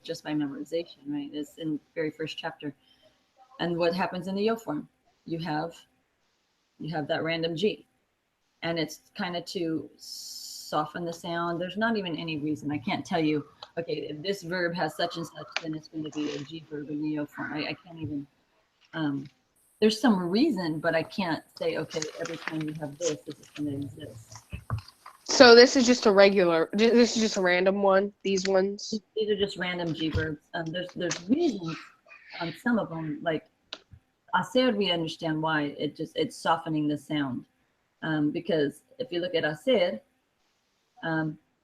just by memorization, right? It's in the very first chapter. And what happens in the yo form? You have that random G, and it's kind of to soften the sound. There's not even any reason. I can't tell you, okay, if this verb has such and such, then it's going to be a G verb in the yo form. I can't even. There's some reason, but I can't say, okay, every time you have this is going to exist. So this is just a regular. This is just a random one. These ones. These are just random G verbs. There's reasons on some of them, like hacer, we understand why it's softening the sound, because if you look at hacer,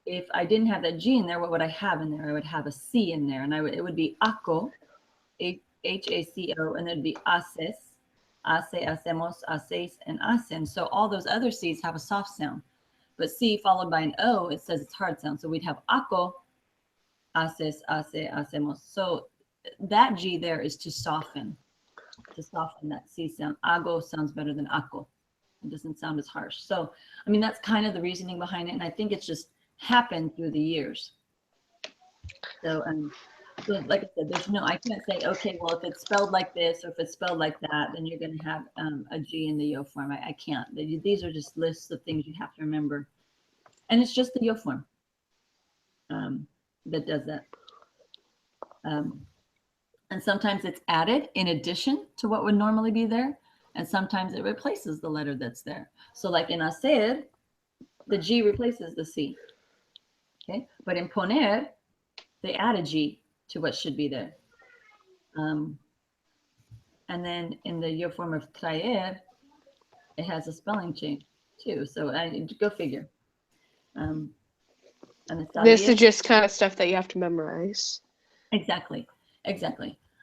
if I didn't have that G in there, what would I have in there? I would have a C in there, and it would be ACO, HACO, and it'd be haces, hace, hacemos, haces, and hacen. So all those other C's have a soft sound, but C followed by an O, it says it's hard sound. So we'd have ACO, haces, hace, hacemos. So that G there is to soften that C sound. Ago sounds better than ACO. It doesn't sound as harsh. So, I mean, that's kind of the reasoning behind it. And I think it's just happened through the years. So, so like I said, I can't say, okay, well, if it's spelled like this or if it's spelled like that, then you're going to have a G in the yo form. I can't. These are just lists of things you have to remember. And it's just the yo form that does that. And sometimes it's added in addition to what would normally be there. And sometimes it replaces the letter that's there. So like in hacer, the G replaces the C. Okay, but in poner, they add a G to what should be there. And then in the yo form of traer, it has a spelling change too. So go figure. And this is just kind of stuff that you have to memorize. Exactly.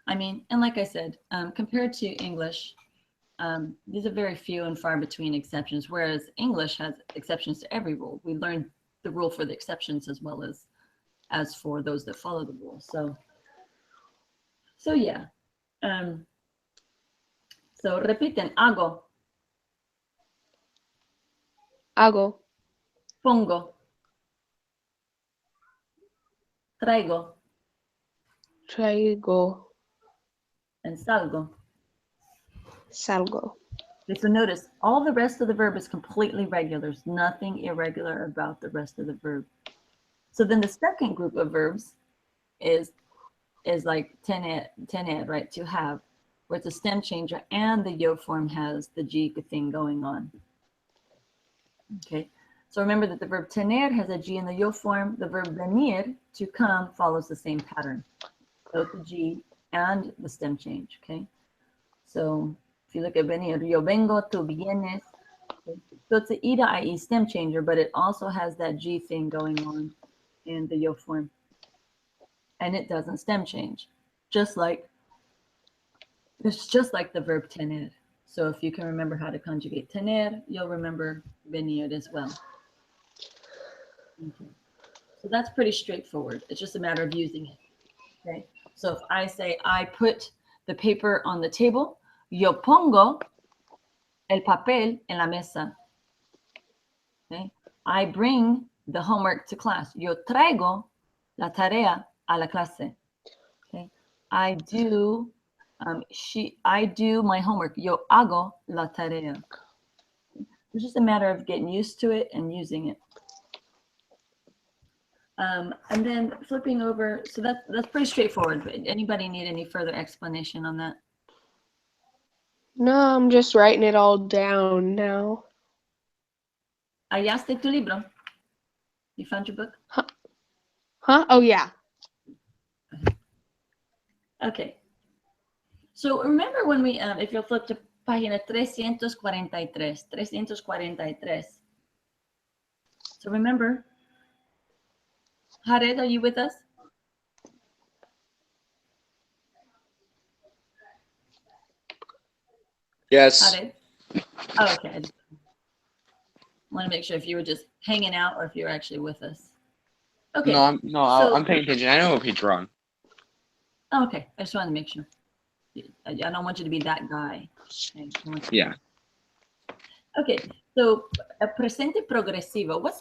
I mean, and like I said, compared to English, these are very few and far between exceptions, whereas English has exceptions to every rule. We learned the rule for the exceptions as well as for those that follow the rule. So yeah. So repiten, hago. Hago. Pongo. Traigo. Traigo. And salgo. Salgo. Okay, so notice all the rest of the verb is completely regular. There's nothing irregular about the rest of the verb. So then the second group of verbs is like tener, right? To have, where it's a stem changer and the yo form has the G thing going on. Okay, so remember that the verb tener has a G in the yo form. The verb venir, to come, follows the same pattern. Both the G and the stem change, okay? So if you look at venir, yo vengo, tú vienes. Okay? So it's an ida, IE stem changer, but it also has that G thing going on in the yo form. And it doesn't stem change. It's just like the verb tener. So if you can remember how to conjugate tener, you'll remember venir as well. Okay. So that's pretty straightforward. It's just a matter of using it. Okay. So if I say I put the paper on the table, yo pongo el papel en la mesa. Okay. I bring the homework to class. Yo traigo la tarea a la clase. Okay. I do my homework. Yo hago la tarea. It's just a matter of getting used to it and using it. And then flipping over, so that's pretty straightforward. Anybody need any further explanation on that? No, I'm just writing it all down now. Hallaste tu libro? You found your book? Huh? Oh, yeah. Okay. So remember when we, if you'll flip to página 343. So remember, Jared, are you with us? Yes. Jared? Oh, okay. I just want to make sure if you were just hanging out or if you're actually with us. Okay. I'm paying attention. I know what page we're on. Oh, okay. I just wanted to make sure. I don't want you to be that guy. Okay. Yeah. Okay. So presente progresivo. What's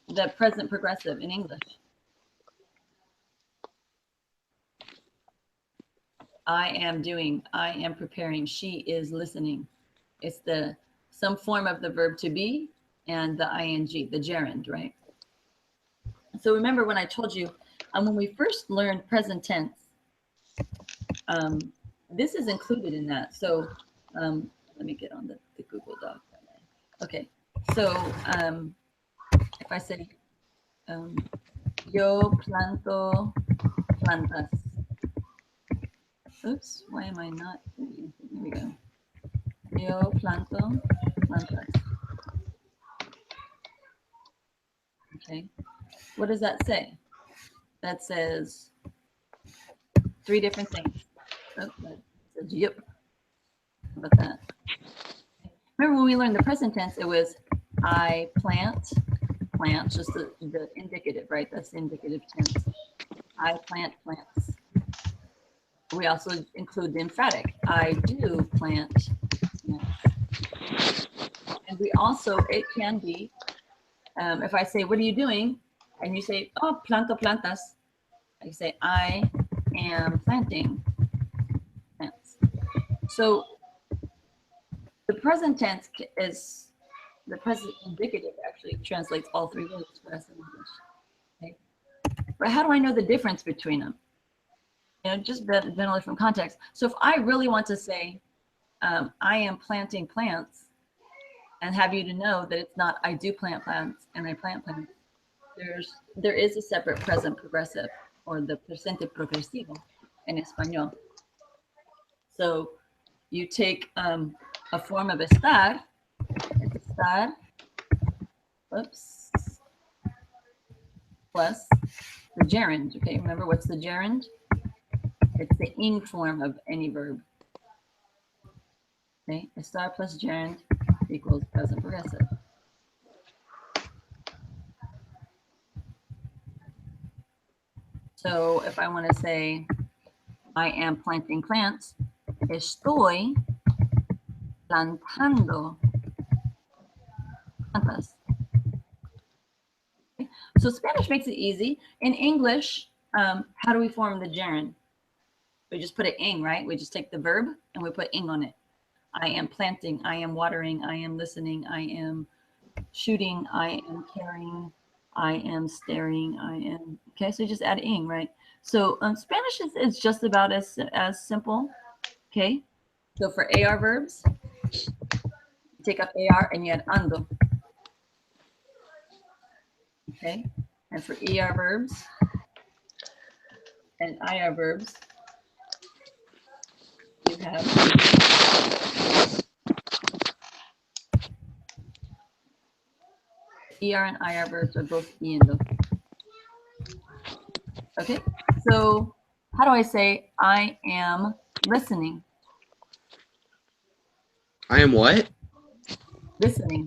the present progressive in English? I am doing, I am preparing, she is listening. It's some form of the verb to be and the ing, the gerund, right? So remember when I told you, when we first learned present tense, this is included in that. So let me get on the Google Doc. Okay, so if I say, yo planto plantas. Oops, why am I not? Here we go. Yo planto plantas. Okay, what does that say? That says 3 different things. Oh, that says yep. How about that? Remember when we learned the present tense, it was I plant, just the indicative, right? That's the indicative tense. I plant plants. We also include the emphatic. I do plant plants. And we also, it can be, if I say, what are you doing? And you say, oh, planto plantas. I say, I am planting plants. So the present tense is, the present indicative actually translates all 3 words for us in English. Okay? But how do I know the difference between them? You know, just generally from context. So if I really want to say, I am planting plants, and have you to know that it's not I do plant plants and I plant plants, there is a separate present progressive, or the presente progresivo in Espanol. So you take a form of estar, oops, plus the gerund. Okay, remember what's the gerund? It's the ing form of any verb. Okay, estar plus gerund equals present progressive. So if I want to say, I am planting plants, estoy plantando plantas. Okay. So Spanish makes it easy. In English, how do we form the gerund? We just put it ing, right? We just take the verb and we put ing on it. I am planting, I am watering, I am listening, I am shooting, I am carrying, I am staring, I am, okay, so just add ing, right? So Spanish is just about as simple, okay? So for AR verbs, you take up AR and you add ando, okay? And for ER verbs and IR verbs, you have ER and IR verbs are both yendo. Okay, so how do I say I am listening? I am what? Listening.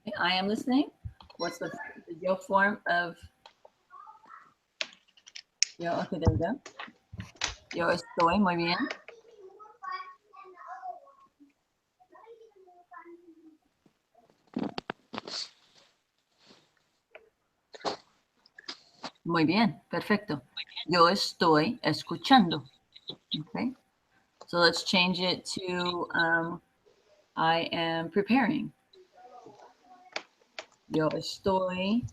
Okay, I am listening. What's the yo form of yo? Okay, there we go. Yo estoy, muy bien. Muy bien, perfecto. Yo estoy escuchando. Okay, so let's change it to I am preparing. Yo estoy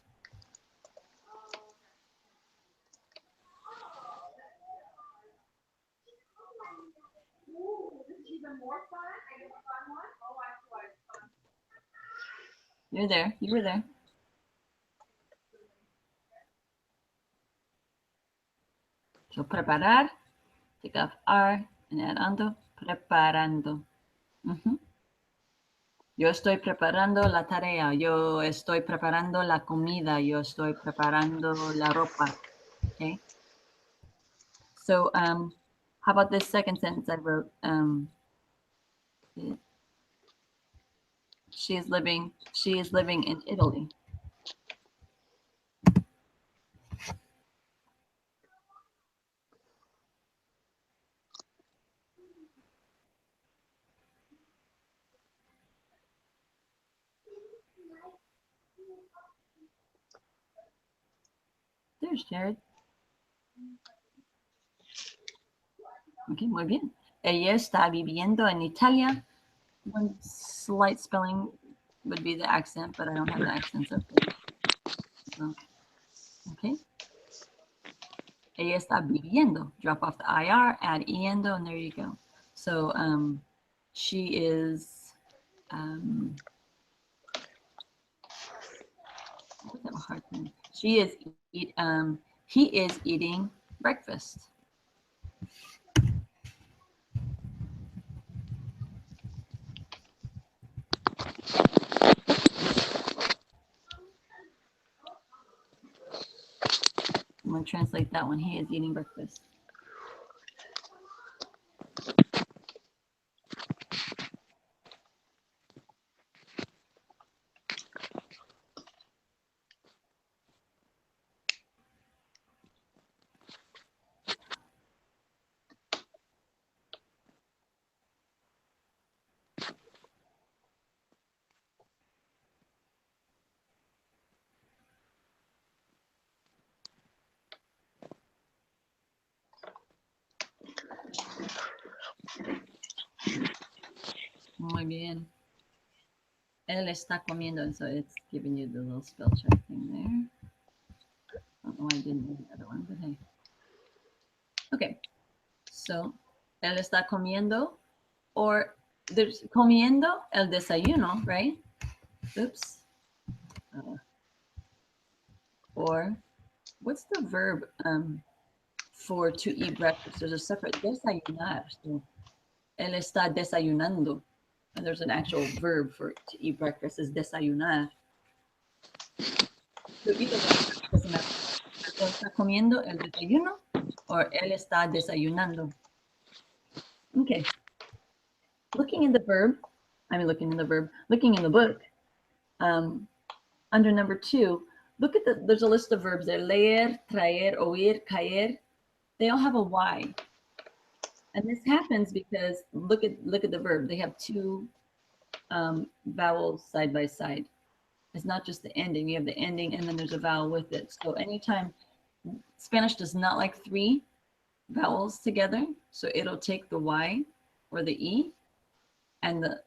You're there. You were there. So preparar, take off R and add ando. Preparando. Yo estoy preparando la tarea. Yo estoy preparando la comida. Yo estoy preparando la ropa. Okay. So how about this second sentence I wrote? She is living in Italy. yours, Jared. Okay, muy bien. Ella está viviendo en Italia. One slight spelling would be the accent, but I don't have the accents up there. So, okay. Ella está viviendo. Drop off the IR, add iendo, and there you go. So she is, I have a hard time. She is, he is eating breakfast. I'm going to translate that one. He is eating breakfast. Muy bien. Él está comiendo, and so it's giving you the little spell check thing there. I don't know why I didn't do the other one, but hey. Okay, so él está comiendo, or there's comiendo el desayuno, right? Oops. Or what's the verb for to eat breakfast? There's a separate desayunar. So él está desayunando. And there's an actual verb for to eat breakfast is desayunar. So either way, doesn't matter. Él está comiendo el desayuno or él está desayunando. Okay. Looking in the book, under number 2, look at there's a list of verbs there. Leer, traer, oír, caer. They all have a Y. And this happens because look at the verb. They have 2 vowels side by side. It's not just the ending. You have the ending and then there's a vowel with it. So anytime Spanish does not like 3 vowels together, so it'll take the Y or the E and the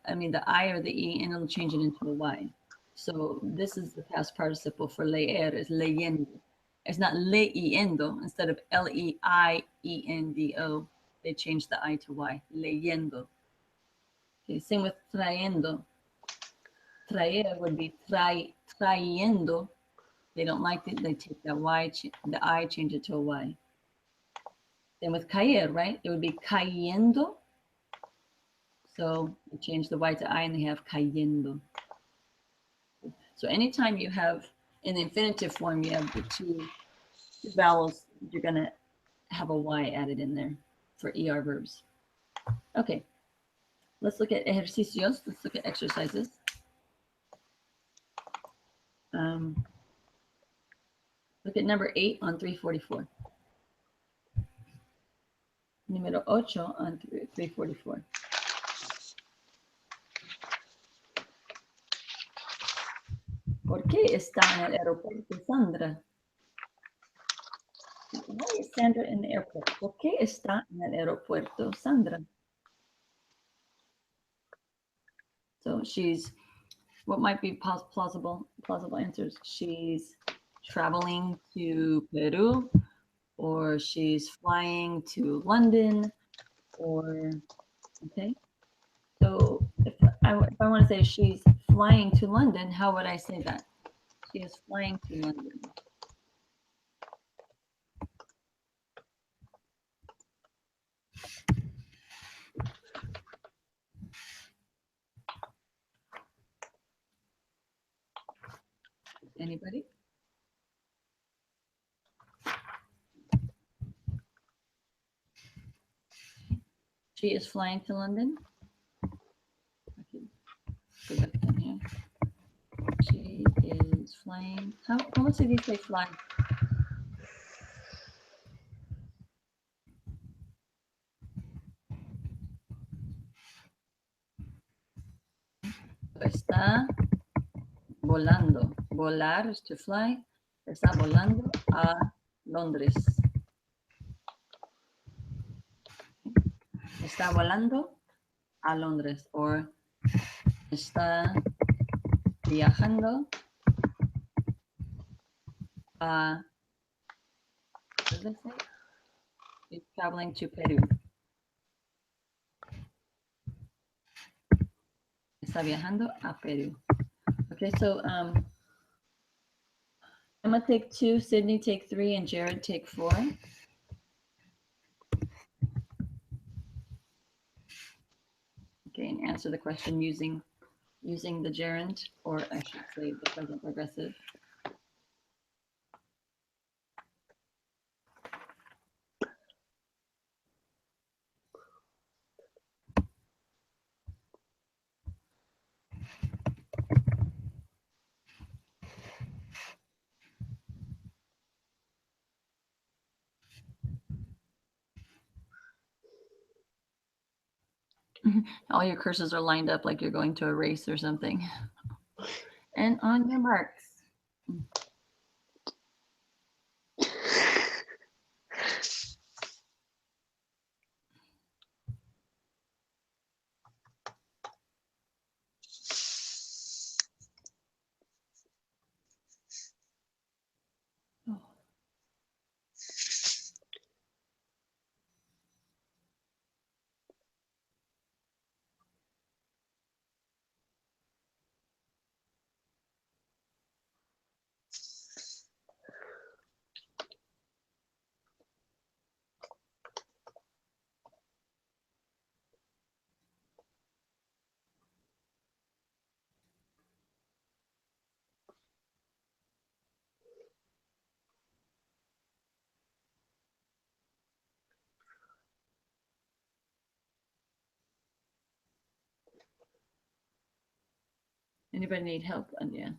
I or the E, and it'll change it into a Y. So this is the past participle for leer, is leyendo. It's not leyendo. Instead of L-E-I-E-N-D-O, they changed the I to Y, leyendo. Okay, same with trayendo. Traer would be trayendo. They don't like it. They take that Y, the I, change it to a Y. Then with caer, right? It would be cayendo. So they change the Y to I and they have cayendo. So anytime you have, in the infinitive form, you have the 2 vowels, you're going to have a Y added in there for ER verbs. Okay, let's look at ejercicios. Let's look at exercises. Look at number 8 on 344. Número 8 on 344. ¿Por qué está en el aeropuerto, Sandra? Why is Sandra in the airport? ¿Por qué está en el aeropuerto, Sandra? So she's, what might be plausible answers? She's traveling to Peru, or she's flying to London, or, okay. So if I want to say she's flying to London, how would I say that? She is flying to London. Anybody? She is flying to London. Okay. Go back down here. She is flying. How much did you say fly? Está volando. Volar is to fly. Está volando a Londres. Está volando a Londres. Or está viajando a, what did I say? He's traveling to Peru. Está viajando a Peru. Okay, so Emma take 2, Sydney take 3, and Jared take 4. Okay, and answer the question using the gerund, or I should say the present progressive. All your curses are lined up like you're going to a race or something. And on your marks. Oh. Anybody need help? Yeah.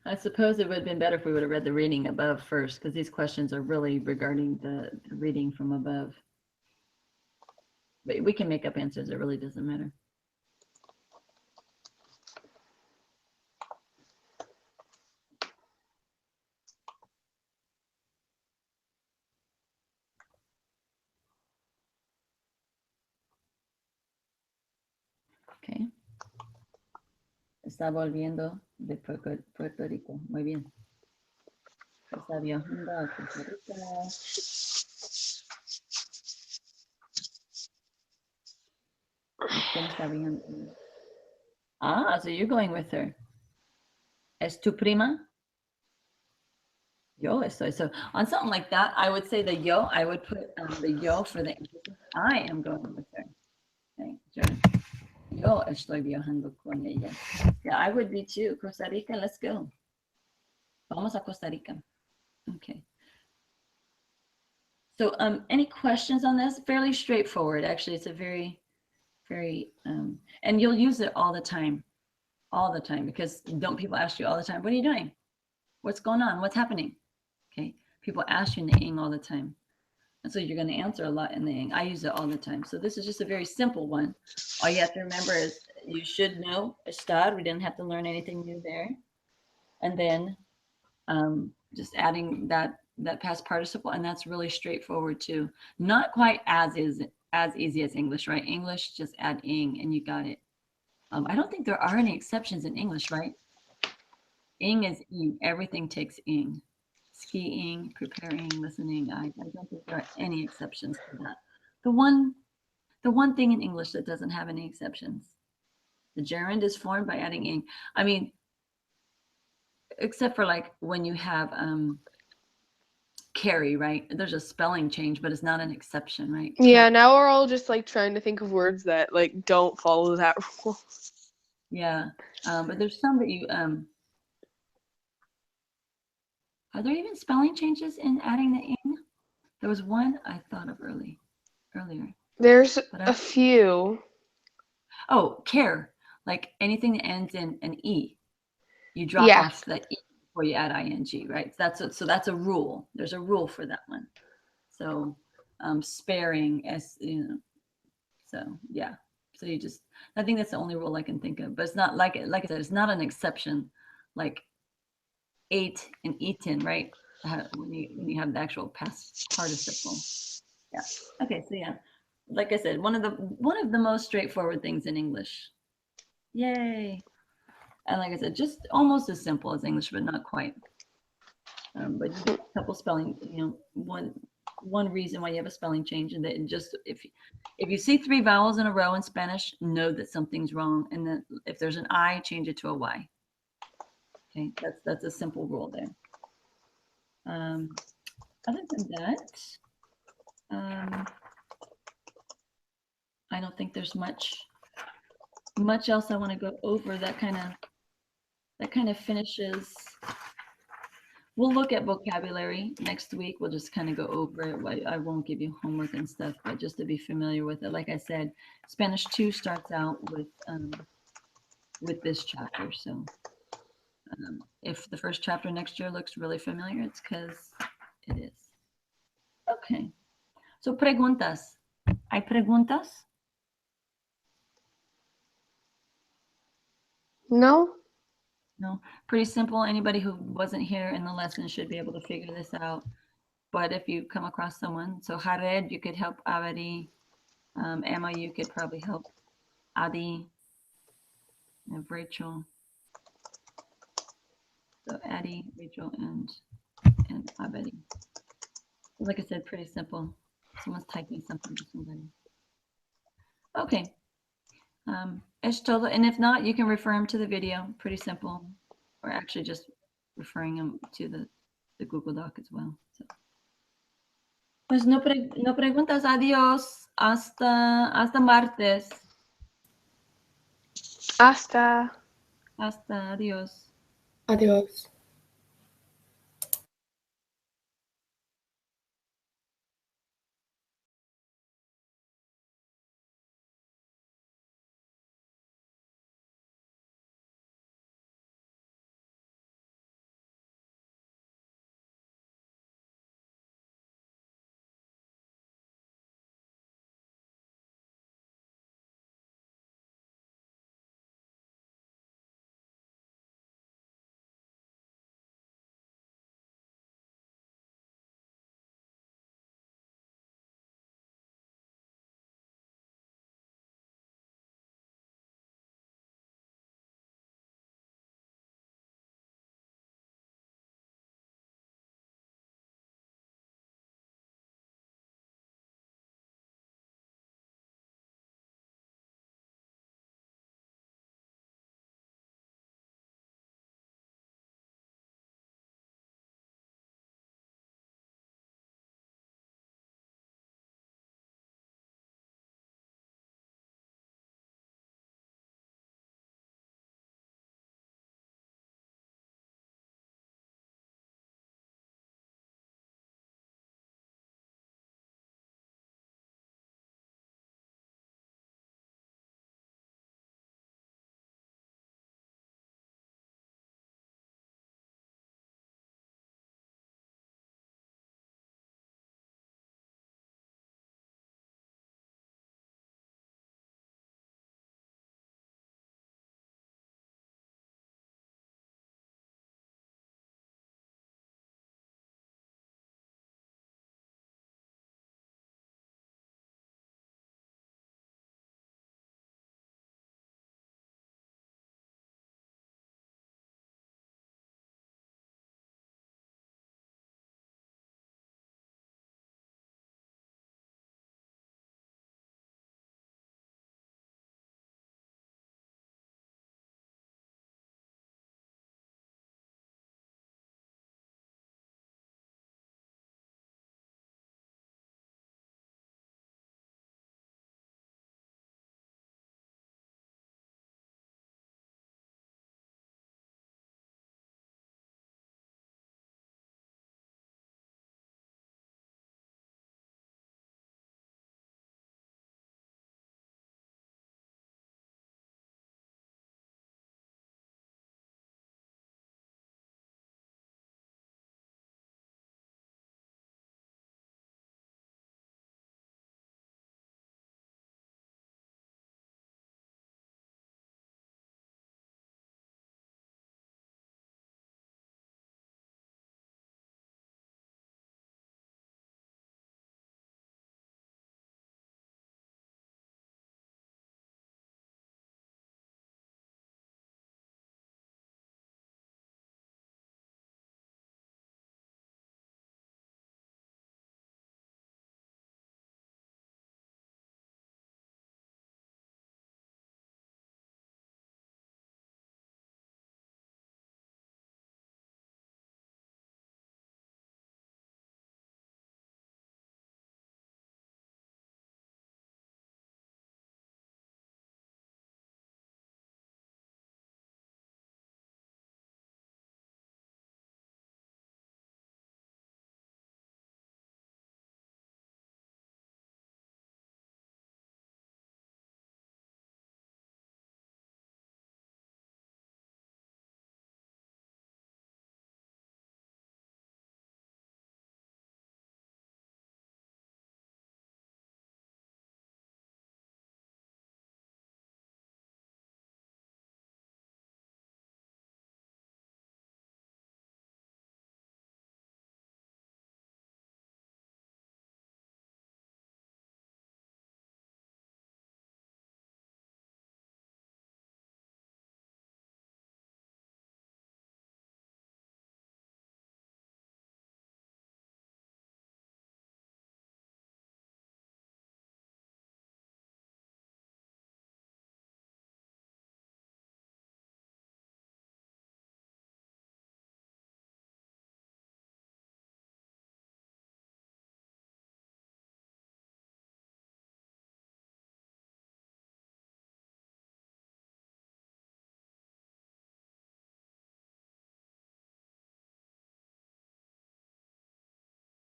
I suppose it would have been better if we would have read the reading above first, because these questions are really regarding the reading from above. But we can make up answers. It really doesn't matter. Okay. Está volviendo de Puerto Rico. Muy bien. Está viajando a Costa Rica. ¿Quién está viajando? Ah, so you're going with her. ¿Es tu prima? Yo estoy. So on something like that, I would say the yo. I would put the yo for the emphasis. I am going with her. Okay, Jordan. Yo estoy viajando con ella. Yeah, I would be too. Costa Rica, let's go. Vamos a Costa Rica. Okay. So any questions on this? Fairly straightforward. Actually, it's a very, very, and you'll use it all the time, because don't people ask you all the time, what are you doing? What's going on? What's happening? Okay. People ask you in the ing all the time. And so you're going to answer a lot in the ing. I use it all the time. So this is just a very simple one. All you have to remember is you should know estar. We didn't have to learn anything new there. And then just adding that past participle, and that's really straightforward too. Not quite as easy as English, right? English, just add ing and you got it. I don't think there are any exceptions in English, right? Ing is ing. Everything takes ing. Skiing, preparing, listening. I don't think there are any exceptions to that. The one thing in English that doesn't have any exceptions. The gerund is formed by adding ing. I mean, except for like when you have carry, right? There's a spelling change, but it's not an exception, right? Yeah, now we're all just like trying to think of words that like don't follow that rule. Yeah, but there's some that you are there even spelling changes in adding the ing? There was one I thought of earlier. There's a few. Oh, care. like anything that ends in an E, you drop Yeah. off the E before you add ing, right? So that's a rule. There's a rule for that one. So sparing as so yeah. So you just, I think that's the only rule I can think of, but it's not like I said, it's not an exception like ate and eaten, right? When you have the actual past participle. Yeah. Okay. So yeah, like I said, one of the most straightforward things in English. Yay. And like I said, just almost as simple as English, but not quite. But a couple spelling, one reason why you have a spelling change, and that just if you see 3 vowels in a row in Spanish, know that something's wrong, and then if there's an I, change it to a Y. Okay, that's a simple rule there. Other than that, I don't think there's much else I want to go over. That kind of finishes. We'll look at vocabulary next week. We'll just kind of go over it. I won't give you homework and stuff, but just to be familiar with it. Like I said, Spanish 2 starts out with this chapter. So if the first chapter next year looks really familiar, it's because it is. Okay. So preguntas. ¿Hay preguntas? No? No, pretty simple. Anybody who wasn't here in the lesson should be able to figure this out. But if you come across someone, so Jared, you could help Abadi. Emma, you could probably help Adi. And Rachel. So Addie, Rachel, and Abadi. Like I said, pretty simple. Someone's typing something to somebody. Okay. Es todo. And if not, you can refer them to the video. Pretty simple. Or actually just referring them to the Google Doc as well. So. Pues no preguntas. Adiós. Hasta martes. Hasta. Adiós. Adiós.